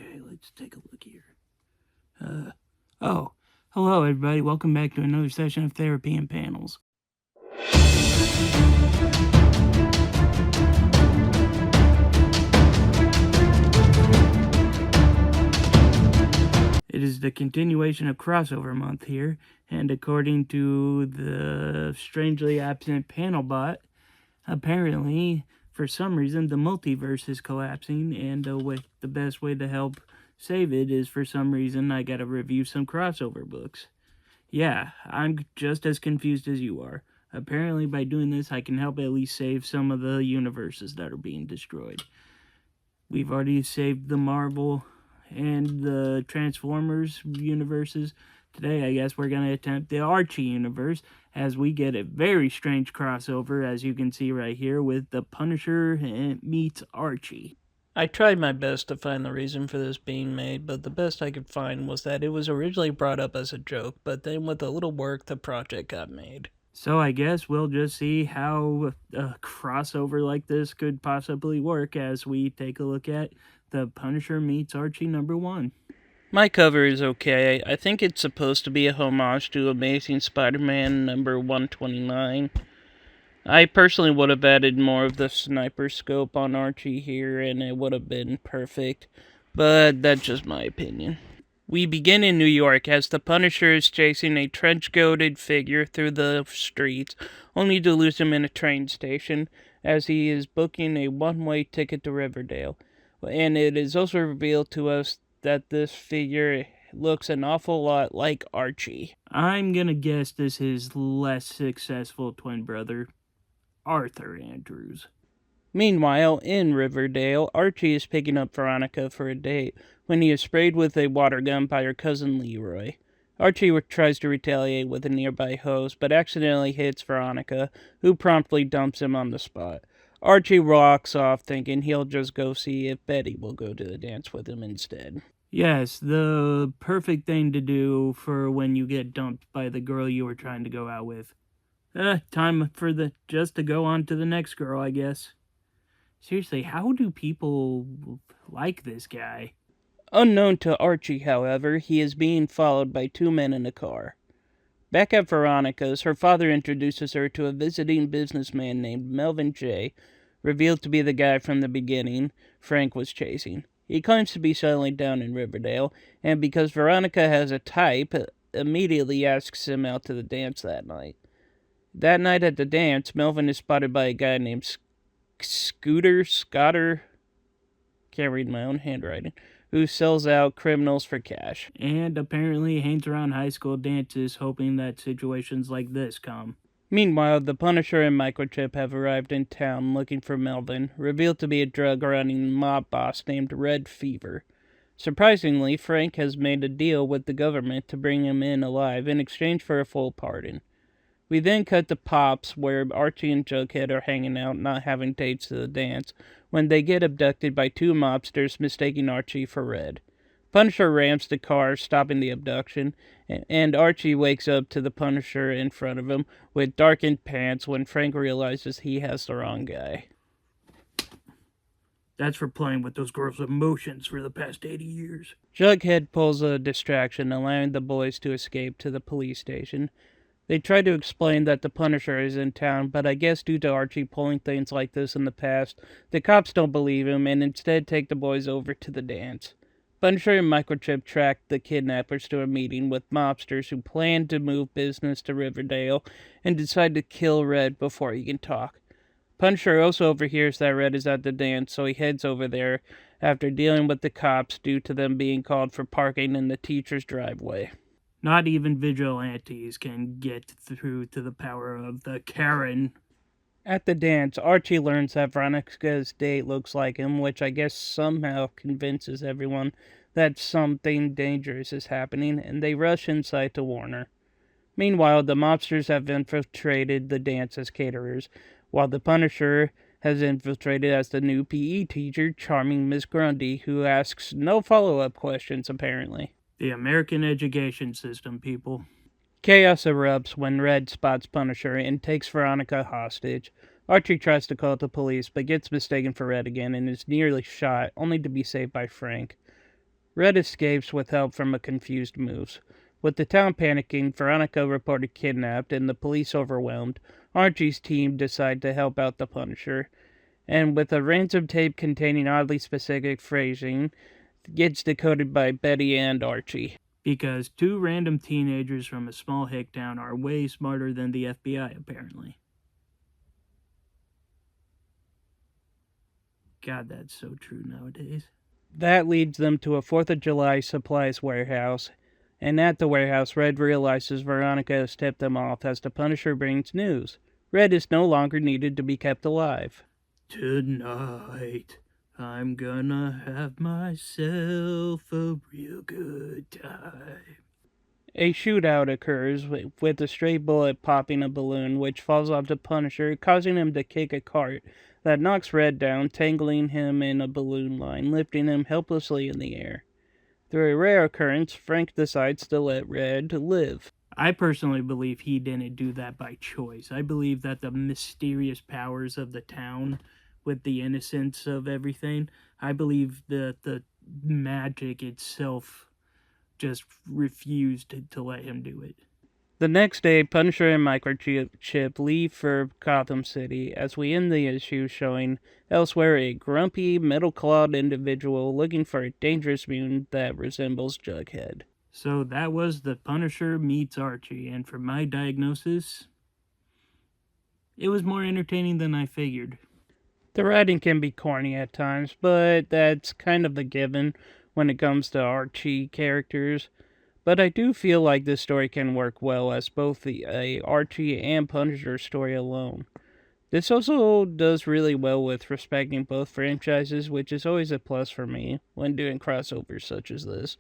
Okay, let's take a look here. Hello everybody. Welcome back to another session of Therapy and Panels. It is the continuation of crossover month here, and according to the strangely absent panel bot, apparently, for some reason, the multiverse is collapsing, and the best way to help save it is, for some reason, I gotta review some crossover books. Yeah, I'm just as confused as you are. Apparently, by doing this, I can help at least save some of the universes that are being destroyed. We've already saved the Marvel and the Transformers universes. Today, I guess we're going to attempt the Archie universe, as we get a very strange crossover, as you can see right here, with the Punisher meets Archie. I tried my best to find the reason for this being made, but the best I could find was that it was originally brought up as a joke, but then with a little work, the project got made. So I guess we'll just see how a crossover like this could possibly work as we take a look at the Punisher meets Archie #1. My cover is okay. I think it's supposed to be a homage to Amazing Spider-Man #129. I personally would have added more of the sniper scope on Archie here, and it would have been perfect, but that's just my opinion. We begin in New York as the Punisher is chasing a trench-coated figure through the streets, only to lose him in a train station as he is booking a one-way ticket to Riverdale. And it is also revealed to us that this figure looks an awful lot like Archie. I'm gonna guess this is less successful twin brother, Arthur Andrews. Meanwhile, in Riverdale, Archie is picking up Veronica for a date when he is sprayed with a water gun by her cousin Leroy. Archie tries to retaliate with a nearby hose, but accidentally hits Veronica, who promptly dumps him on the spot. Archie walks off thinking he'll just go see if Betty will go to the dance with him instead. Yes, the perfect thing to do for when you get dumped by the girl you were trying to go out with. Time for just to go on to the next girl, I guess. Seriously, how do people like this guy? Unknown to Archie, however, he is being followed by two men in a car. Back at Veronica's, her father introduces her to a visiting businessman named Melvin J., revealed to be the guy from the beginning Frank was chasing. He claims to be settling down in Riverdale, and because Veronica has a type, immediately asks him out to the dance that night. That night at the dance, Melvin is spotted by a guy named Scotter, can't read my own handwriting, who sells out criminals for cash. And apparently hangs around high school dances hoping that situations like this come. Meanwhile, the Punisher and Microchip have arrived in town looking for Melvin, revealed to be a drug-running mob boss named Red Fever. Surprisingly, Frank has made a deal with the government to bring him in alive in exchange for a full pardon. We then cut to Pops, where Archie and Jughead are hanging out, not having dates to the dance, when they get abducted by two mobsters mistaking Archie for Red. Punisher rams the car, stopping the abduction, and Archie wakes up to the Punisher in front of him with darkened pants when Frank realizes he has the wrong guy. That's for playing with those girls' emotions for the past 80 years. Jughead pulls a distraction, allowing the boys to escape to the police station. They try to explain that the Punisher is in town, but I guess due to Archie pulling things like this in the past, the cops don't believe him and instead take the boys over to the dance. Punisher and Microchip track the kidnappers to a meeting with mobsters who plan to move business to Riverdale and decide to kill Red before he can talk. Punisher also overhears that Red is at the dance, so he heads over there after dealing with the cops due to them being called for parking in the teacher's driveway. Not even vigilantes can get through to the power of the Karen. At the dance, Archie learns that Veronica's date looks like him, which I guess somehow convinces everyone that something dangerous is happening, and they rush inside to warn her. Meanwhile, the mobsters have infiltrated the dance as caterers, while the Punisher has infiltrated as the new PE teacher, charming Miss Grundy, who asks no follow-up questions, apparently. The American education system, people. Chaos erupts when Red spots Punisher and takes Veronica hostage. Archie tries to call the police, but gets mistaken for Red again and is nearly shot, only to be saved by Frank. Red escapes with help from a confused Moose. With the town panicking, Veronica reported kidnapped, and the police overwhelmed, Archie's team decide to help out the Punisher, and with a ransom tape containing oddly specific phrasing, gets decoded by Betty and Archie. Because two random teenagers from a small hick town are way smarter than the FBI, apparently. God, that's so true nowadays. That leads them to a 4th of July supplies warehouse, and at the warehouse, Red realizes Veronica has tipped them off as the Punisher brings news. Red is no longer needed to be kept alive. Tonight, I'm gonna have myself a real good time. A shootout occurs, with a stray bullet popping a balloon, which falls off the Punisher, causing him to kick a cart that knocks Red down, tangling him in a balloon line, lifting him helplessly in the air. Through a rare occurrence, Frank decides to let Red live. I personally believe he didn't do that by choice. I believe that the mysterious powers of the town, with the innocence of everything, I believe that the magic itself just refused to let him do it. The next day, Punisher and Microchip leave for Gotham City, as we end the issue showing elsewhere a grumpy, metal-clawed individual looking for a dangerous mutant that resembles Jughead. So that was The Punisher meets Archie, and for my diagnosis, it was more entertaining than I figured. The writing can be corny at times, but that's kind of a given when it comes to Archie characters. But I do feel like this story can work well as both a Archie and Punisher story alone. This also does really well with respecting both franchises, which is always a plus for me when doing crossovers such as this.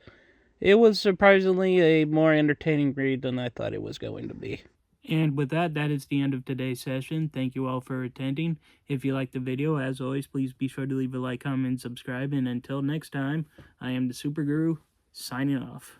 It was surprisingly a more entertaining read than I thought it was going to be. And with that, that is the end of today's session. Thank you all for attending. If you liked the video, as always, please be sure to leave a like, comment, and subscribe. And until next time, I am the Super Guru, signing off.